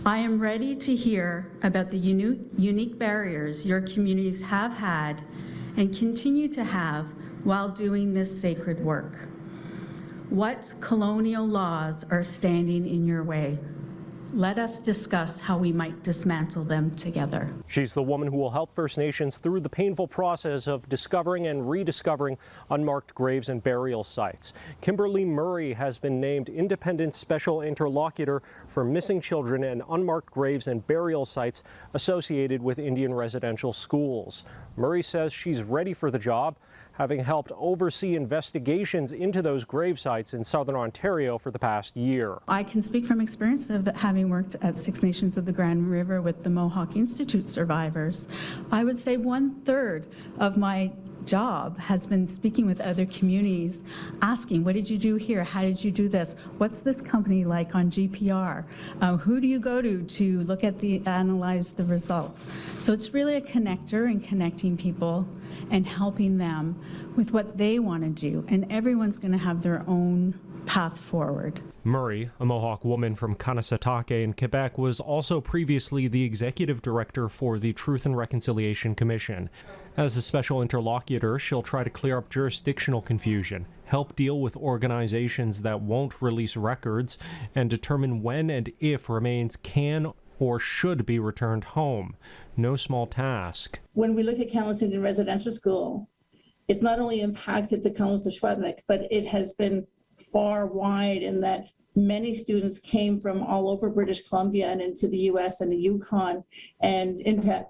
I am ready to hear about the unique barriers your communities have had and continue to have while doing this sacred work. What colonial laws are standing in your way? Let us discuss how we might dismantle them together. She's the woman who will help First Nations through the painful process of discovering and rediscovering unmarked graves and burial sites. Kimberly Murray has been named Independent Special Interlocutor for missing children and unmarked graves and burial sites associated with Indian residential schools. Murray says she's ready for the job, having helped oversee investigations into those grave sites in southern Ontario for the past year. I can speak from experience of having worked at Six Nations of the Grand River with the Mohawk Institute survivors. I would say 1/3 of my job has been speaking with other communities, asking, what did you do here? How did you do this? What's this company like on GPR? Who do you go to look at analyze the results? So it's really a connector and connecting people and helping them with what they want to do. And everyone's going to have their own path forward. Murray, a Mohawk woman from Kanesatake in Quebec, was also previously the executive director for the Truth and Reconciliation Commission. As the special interlocutor, she'll try to clear up jurisdictional confusion, help deal with organizations that won't release records, and determine when and if remains can or should be returned home. No small task. When we look at Kamloops Indian Residential School, it's not only impacted the Kamloops to Schwabnik, but it has been far wide in that many students came from all over British Columbia and into the US and the Yukon and into,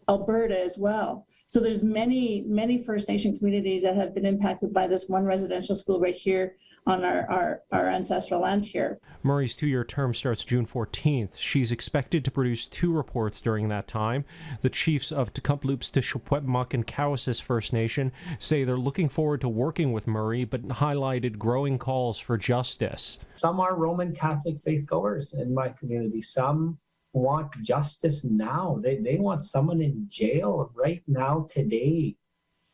Alberta as well. So there's many First Nation communities that have been impacted by this one residential school right here on our ancestral lands here. Murray's 2-year term starts June 14th. She's expected to produce 2 reports during that time. The chiefs of Tecumseh, Teshupwetmuk, and Cowesses First Nation say they're looking forward to working with Murray, but highlighted growing calls for justice. Some are Roman Catholic faithgoers in my community. Some want justice now. They want someone in jail right now, today,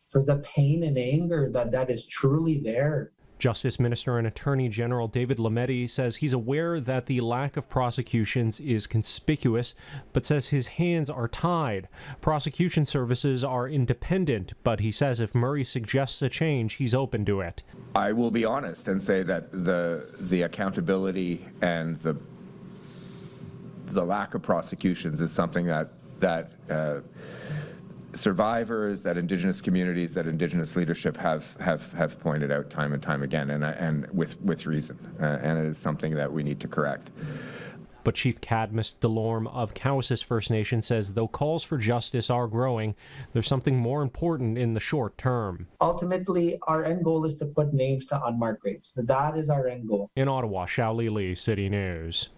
for the pain and anger that is truly there. Justice Minister and Attorney General David LAMETTI says he's aware that the lack of prosecutions is conspicuous, but says his hands are tied. Prosecution services are independent, but he says if Murray suggests a change, he's open to it. I will be honest and say that the accountability and the lack of prosecutions is something that survivors, that Indigenous communities, that Indigenous leadership have pointed out time and time again, and with reason, and it is something that we need to correct. But Chief Cadmus Delorme of Cowesses First Nation says though calls for justice are growing, there's something more important in the short term. Ultimately, our end goal is to put names to unmarked graves. That is our end goal. In Ottawa, Xiaoli Li, City News.